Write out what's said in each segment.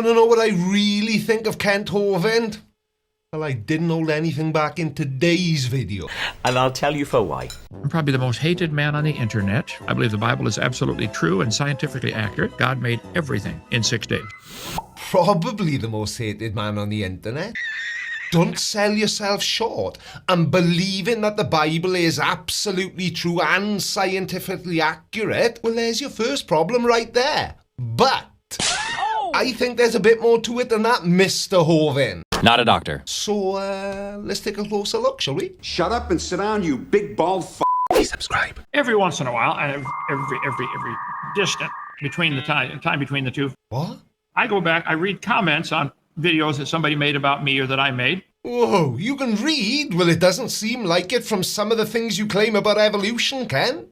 Want to know what I really think of Kent Hovind? Well, I didn't hold anything back in today's video. And I'll tell you for why. I'm probably the most hated man on the internet. I believe the Bible is absolutely true and scientifically accurate. God made everything in 6 days. Probably the most hated man on the internet. Don't sell yourself short and believing that the Bible is absolutely true and scientifically accurate. Well, there's your first problem right there. But I think there's a bit more to it than that, Mr. Hovind. Not a doctor. So, let's take a closer look, shall we? Shut up and sit down, you big bald f***. Please subscribe. Every once in a while, and every distant between the time between the two, What? I go back, I read comments on videos that somebody made about me or that I made. Whoa, you can read? Well, it doesn't seem like it from some of the things you claim about evolution, Ken.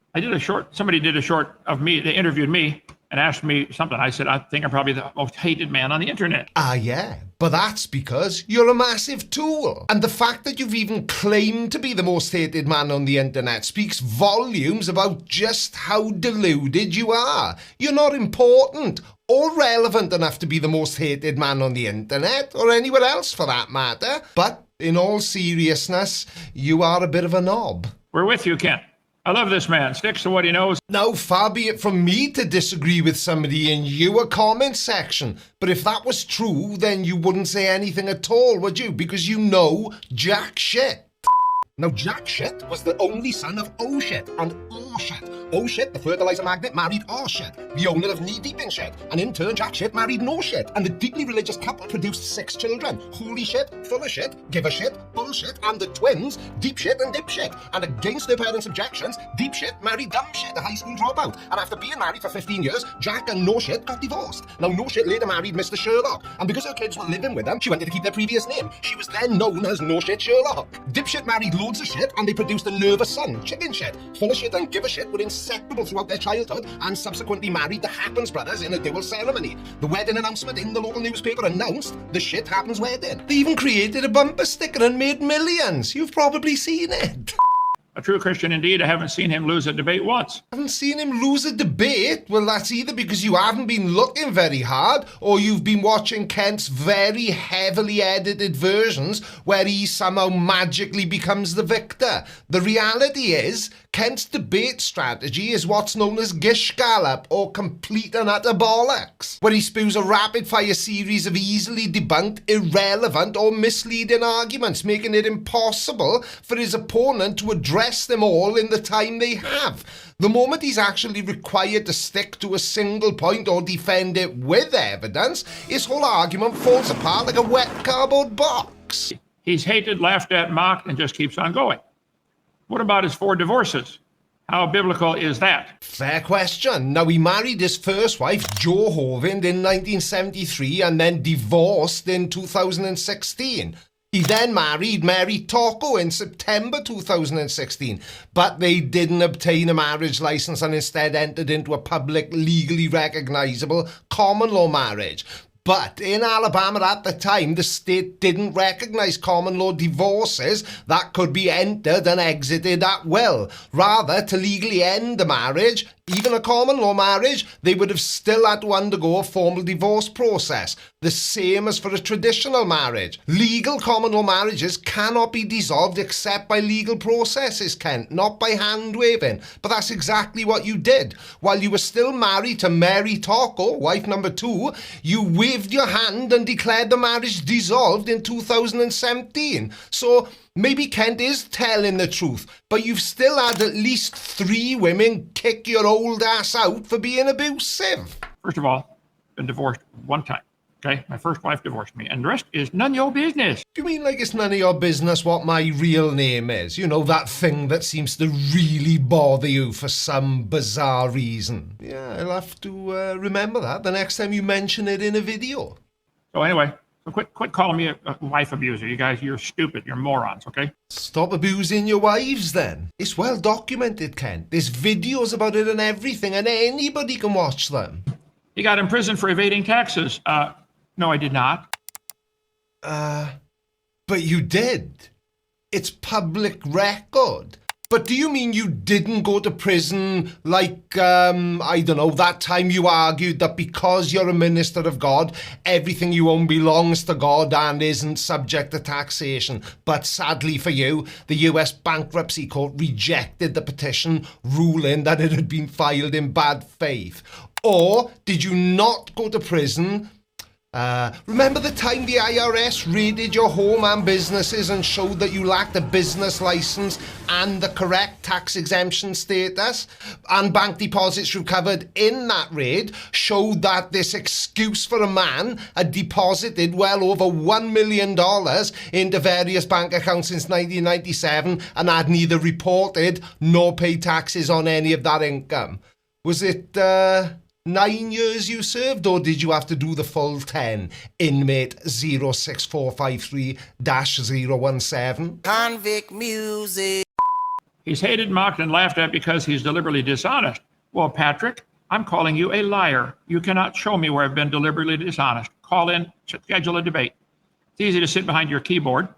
Somebody did a short of me, they interviewed me and asked me something. I said, I think I'm probably the most hated man on the internet. Ah, yeah. But that's because you're a massive tool. And the fact that you've even claimed to be the most hated man on the internet speaks volumes about just how deluded you are. You're not important or relevant enough to be the most hated man on the internet, or anywhere else for that matter. But in all seriousness, you are a bit of a knob. We're with you, Ken. I love this man. Sticks to what he knows. Now, far be it from me to disagree with somebody in your comment section, but if that was true, then you wouldn't say anything at all, would you? Because you know jack shit. Now, Jack Shit was the only son of O Shit and O Shit. O Shit, the fertilizer magnet, married O Shit, the owner of Knee Deep in Shit, and in turn Jack Shit married No Shit, and the deeply religious couple produced 6 children: Holy Shit, Full of Shit, Give a Shit, Bullshit, and the twins, Deep Shit and Dip Shit. And against their parents' objections, Deep Shit married Dumb Shit, a high school dropout, and after being married for 15 years, Jack and No Shit got divorced. Now, No Shit later married Mr. Sherlock, and because her kids were living with them, she wanted to keep their previous name. She was then known as No Shit Sherlock. Dip Shit married loads of shit, and they produced a nervous son, Chicken Shit. Full of Shit and Give a Shit were inseparable throughout their childhood and subsequently married the Happens brothers in a dual ceremony. The wedding announcement in the local newspaper announced the Shit Happens wedding. They even created a bumper sticker and made millions. You've probably seen it. A true Christian indeed. I haven't seen him lose a debate once. Haven't seen him lose a debate? Well, that's either because you haven't been looking very hard or you've been watching Kent's very heavily edited versions where he somehow magically becomes the victor. The reality is, Kent's debate strategy is what's known as gish gallop, or complete and utter bollocks, where he spews a rapid-fire series of easily debunked, irrelevant or misleading arguments, making it impossible for his opponent to address them all in the time they have. The moment he's actually required to stick to a single point or defend it with evidence, his whole argument falls apart like a wet cardboard box. He's hated, laughed at, mocked, and just keeps on going. What about his 4 divorces? How biblical is that? Fair question. Now, he married his first wife, Jo Hovind, in 1973 and then divorced in 2016. He then married Mary Tocco in September 2016, but they didn't obtain a marriage license and instead entered into a public, legally recognisable common law marriage. But in Alabama at the time, the state didn't recognise common law divorces that could be entered and exited at will. Rather, to legally end the marriage, even a common law marriage, they would have still had to undergo a formal divorce process, the same as for a traditional marriage. Legal common law marriages cannot be dissolved except by legal processes, Kent, not by hand-waving. But that's exactly what you did. While you were still married to Mary Tocco, wife number 2, you waved your hand and declared the marriage dissolved in 2017. So maybe Kent is telling the truth, but you've still had at least 3 women kick your old ass out for being abusive. First of all, been divorced 1 time. Okay, my first wife divorced me, and the rest is none of your business. Do you mean like it's none of your business what my real name is? You know, that thing that seems to really bother you for some bizarre reason. Yeah, I'll have to remember that the next time you mention it in a video. So anyway, so quit calling me a wife abuser. You guys, you're stupid. You're morons, okay? Stop abusing your wives then. It's well documented, Kent. There's videos about it and everything, and anybody can watch them. He got imprisoned for evading taxes. No, I did not. But you did. It's public record. But do you mean you didn't go to prison like, I don't know, that time you argued that because you're a minister of God, everything you own belongs to God and isn't subject to taxation? But sadly for you, the US bankruptcy court rejected the petition, ruling that it had been filed in bad faith. Or did you not go to prison? Remember the time the IRS raided your home and businesses and showed that you lacked a business license and the correct tax exemption status? And bank deposits recovered in that raid showed that this excuse for a man had deposited well over $1 million into various bank accounts since 1997 and had neither reported nor paid taxes on any of that income. Was it 9 years you served, or did you have to do the full 10? Inmate 06453-017. Convict music. He's hated, mocked, and laughed at because he's deliberately dishonest. Well, Patrick, I'm calling you a liar. You cannot show me where I've been deliberately dishonest. Call in, schedule a debate. It's easy to sit behind your keyboard.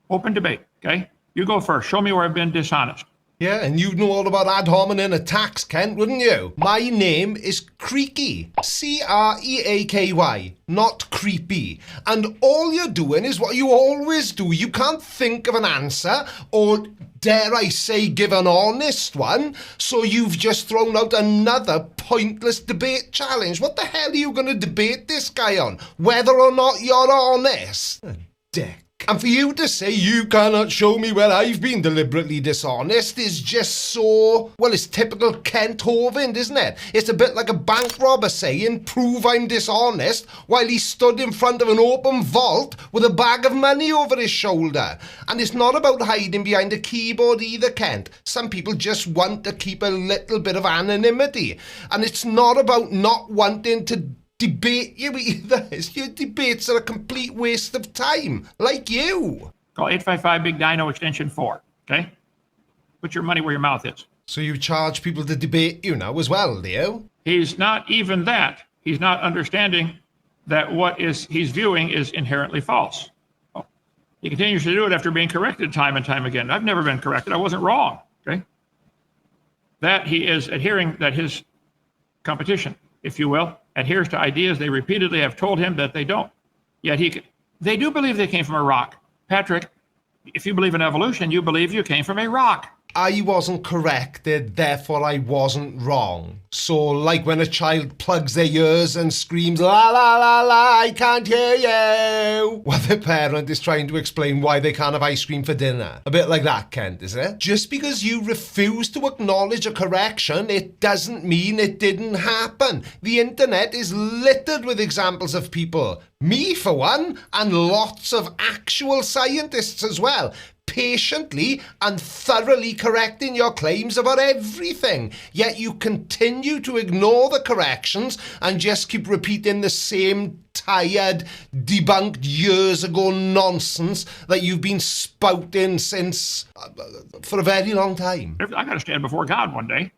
Open debate, okay? You go first. Show me where I've been dishonest. Yeah, and you'd know all about ad hominem attacks, Kent, wouldn't you? My name is Creaky. C-R-E-A-K-Y, not creepy. And all you're doing is what you always do. You can't think of an answer, or dare I say, give an honest one, so you've just thrown out another pointless debate challenge. What the hell are you going to debate this guy on? Whether or not you're honest? A dick. And for you to say you cannot show me where I've been deliberately dishonest is just so, well, it's typical Kent Hovind, isn't it? It's a bit like a bank robber saying, prove I'm dishonest, while he stood in front of an open vault with a bag of money over his shoulder. And it's not about hiding behind a keyboard either, Kent. Some people just want to keep a little bit of anonymity. And it's not about not wanting to debate you either. Your debates are a complete waste of time, like you. Call 855-BIG-DINO extension 4, okay? Put your money where your mouth is. So you charge people to debate you now as well, do you? He's not even that. He's not understanding that what he's viewing is inherently false. Oh. He continues to do it after being corrected time and time again. I've never been corrected. I wasn't wrong, okay? That he is adhering, that his competition, if you will, adheres to ideas they repeatedly have told him that they don't. Yet they do believe they came from a rock. Patrick, if you believe in evolution, you believe you came from a rock. I wasn't corrected, therefore I wasn't wrong. So, like when a child plugs their ears and screams, la la la la, I can't hear you, while the parent is trying to explain why they can't have ice cream for dinner. A bit like that, Kent, is it? Just because you refuse to acknowledge a correction, it doesn't mean it didn't happen. The internet is littered with examples of people, me for one, and lots of actual scientists as well, patiently and thoroughly correcting your claims about everything. Yet you continue to ignore the corrections and just keep repeating the same tired, debunked years ago nonsense that you've been spouting since for a very long time. I got to stand before God one day.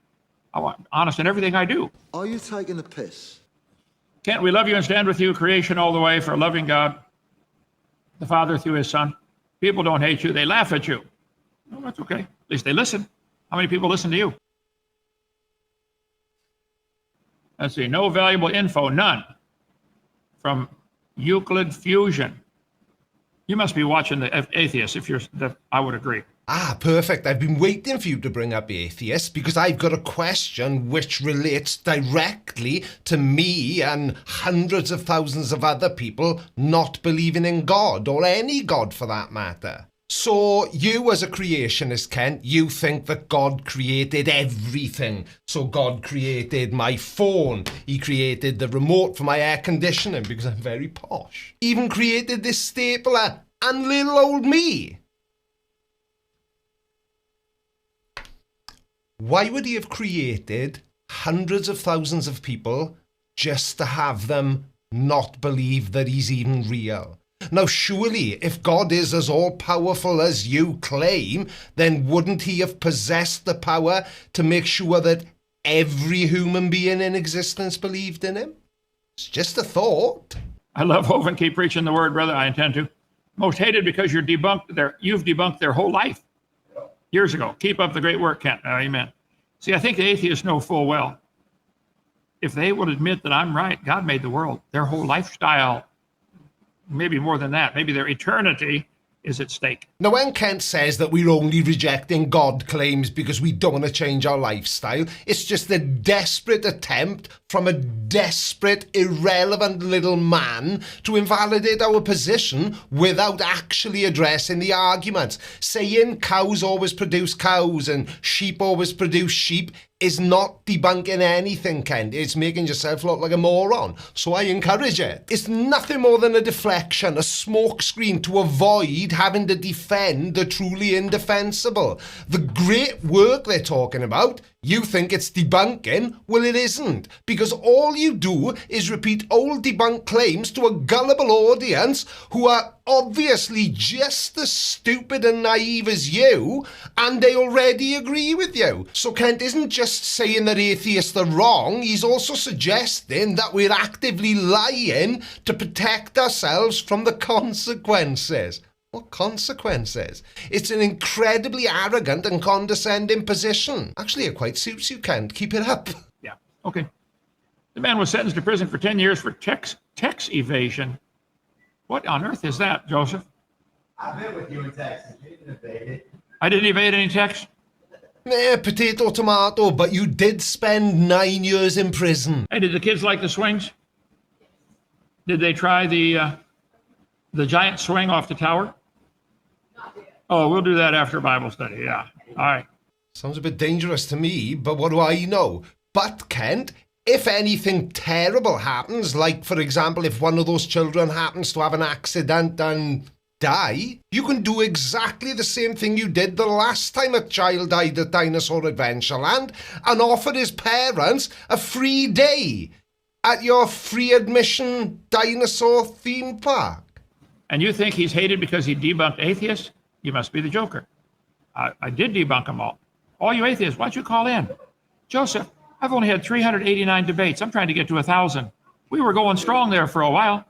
I want honest in everything I do. Are you taking the piss? Kent, we love you and stand with you, creation all the way, for a loving God, the Father through his Son. People don't hate you, they laugh at you. No, that's okay. At least they listen. How many people listen to you? Let's see, no valuable info, none. From Euclid Fusion. You must be watching the atheists, I would agree. Ah, perfect. I've been waiting for you to bring up atheists because I've got a question which relates directly to me and hundreds of thousands of other people not believing in God, or any God for that matter. So you as a creationist, Kent, you think that God created everything. So God created my phone. He created the remote for my air conditioning because I'm very posh. Even created this stapler and little old me. Why would he have created hundreds of thousands of people just to have them not believe that he's even real? Now, surely, if God is as all-powerful as you claim, then wouldn't he have possessed the power to make sure that every human being in existence believed in him? It's just a thought. I love Hovind. Keep preaching the word, brother. I intend to. Most hated because you've debunked their whole life. years ago. Keep up the great work, Kent. Amen. See, I think the atheists know full well, if they would admit that I'm right, God made the world, their whole lifestyle, maybe more than that, maybe their eternity is at stake. Now, when Kent says that we're only rejecting God claims because we don't want to change our lifestyle, it's just a desperate attempt from a desperate, irrelevant little man to invalidate our position without actually addressing the arguments. Saying cows always produce cows and sheep always produce sheep is not debunking anything, Kent. It's making yourself look like a moron. So I encourage it. It's nothing more than a deflection, a smokescreen to avoid having to defend the truly indefensible. The great work they're talking about, you think it's debunking? Well, it isn't. Because all you do is repeat old debunked claims to a gullible audience who are obviously just as stupid and naive as you, and they already agree with you. So Kent isn't just saying that atheists are wrong, he's also suggesting that we're actively lying to protect ourselves from the consequences. What consequences? It's an incredibly arrogant and condescending position. Actually, it quite suits you, Kent. Keep it up. Yeah, okay. The man was sentenced to prison for 10 years for tax evasion. What on earth is that, Joseph? I've been with you in Texas. You didn't evade it. I didn't evade any tax. Potato, tomato, but you did spend 9 years in prison. Hey, did the kids like the swings? Did they try the giant swing off the tower? Oh, we'll do that after Bible study, yeah. All right. Sounds a bit dangerous to me, but what do I know? But, Kent, if anything terrible happens, like, for example, if one of those children happens to have an accident and die, you can do exactly the same thing you did the last time a child died at Dinosaur Adventureland and offer his parents a free day at your free admission dinosaur theme park. And you think he's hated because he debunked atheists? You must be the joker. I did debunk them all. All you atheists, why don't you call in? Joseph, I've only had 389 debates. I'm trying to get to 1,000. We were going strong there for a while.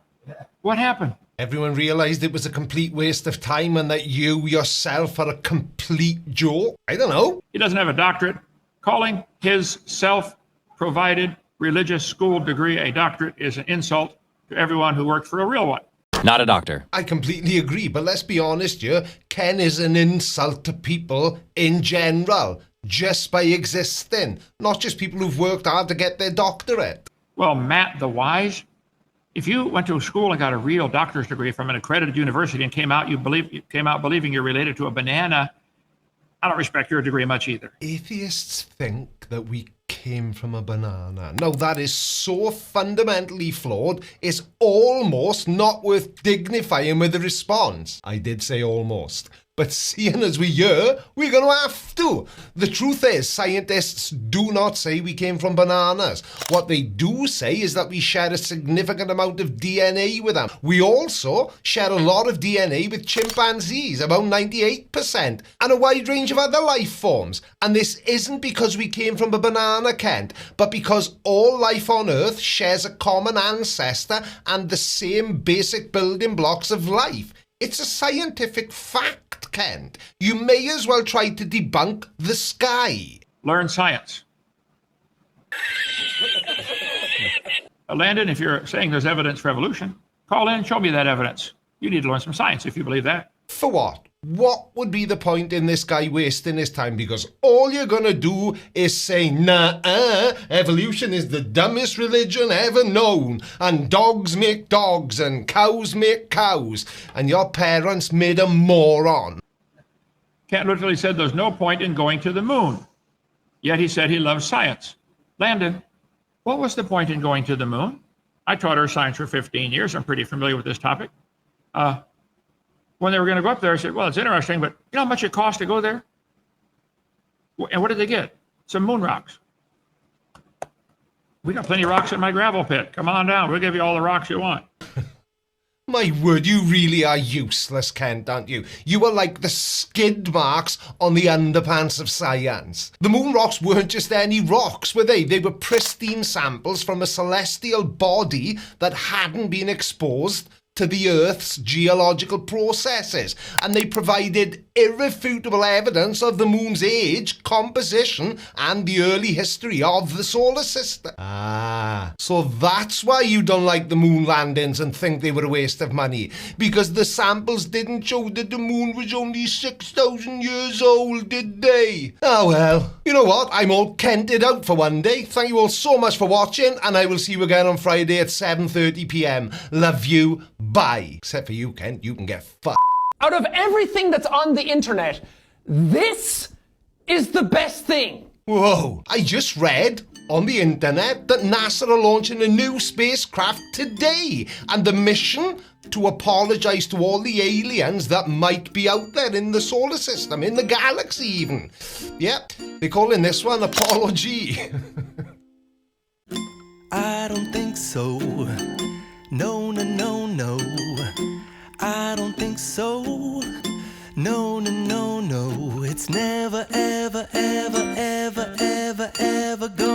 What happened? Everyone realised it was a complete waste of time and that you yourself are a complete joke. I don't know. He doesn't have a doctorate. Calling his self-provided religious school degree a doctorate is an insult to everyone who worked for a real one. Not a doctor. I completely agree, but let's be honest here. Ken is an insult to people in general, just by existing, not just people who've worked hard to get their doctorate. Well, Matt the Wise, if you went to a school and got a real doctor's degree from an accredited university and came out believing you're related to a banana, I don't respect your degree much either. Atheists think that we came from a banana. Now, that is so fundamentally flawed, it's almost not worth dignifying with a response. I did say almost. But seeing as we're here, we're going to have to. The truth is, scientists do not say we came from bananas. What they do say is that we share a significant amount of DNA with them. We also share a lot of DNA with chimpanzees, about 98%, and a wide range of other life forms. And this isn't because we came from a banana, Kent, but because all life on Earth shares a common ancestor and the same basic building blocks of life. It's a scientific fact, Kent. You may as well try to debunk the sky. Learn science. Landon, if you're saying there's evidence for evolution, call in and show me that evidence. You need to learn some science if you believe that. For what? What would be the point in this guy wasting his time? Because all you're going to do is say, evolution is the dumbest religion ever known, and dogs make dogs, and cows make cows, and your parents made a moron. Kent literally said there's no point in going to the moon. Yet he said he loves science. Landon, what was the point in going to the moon? I taught earth science for 15 years. I'm pretty familiar with this topic. When they were going to go up there, I said, well, it's interesting, but you know how much it costs to go there? And what did they get? Some moon rocks. We got plenty of rocks in my gravel pit. Come on down. We'll give you all the rocks you want. My word, you really are useless, Kent, aren't you? You are like the skid marks on the underpants of science. The moon rocks weren't just any rocks, were they? They were pristine samples from a celestial body that hadn't been exposed to the Earth's geological processes, and they provided irrefutable evidence of the moon's age, composition, and the early history of the solar system. Ah, so that's why you don't like the moon landings and think they were a waste of money, because the samples didn't show that the moon was only 6,000 years old, did they? Ah well, you know what, I'm all kented out for one day. Thank you all so much for watching, and I will see you again on Friday at 7:30 p.m. Love you, bye. Except for you, Kent, you can get fucked. Out of everything that's on the internet, this is the best thing. Whoa, I just read on the internet that NASA are launching a new spacecraft today, and the mission to apologise to all the aliens that might be out there in the solar system, in the galaxy even. Yep, they're calling this one Apollo G. I don't think so. No, no, no, no. I don't think so. No, no, no, no. It's never, ever, ever, ever, ever, ever go.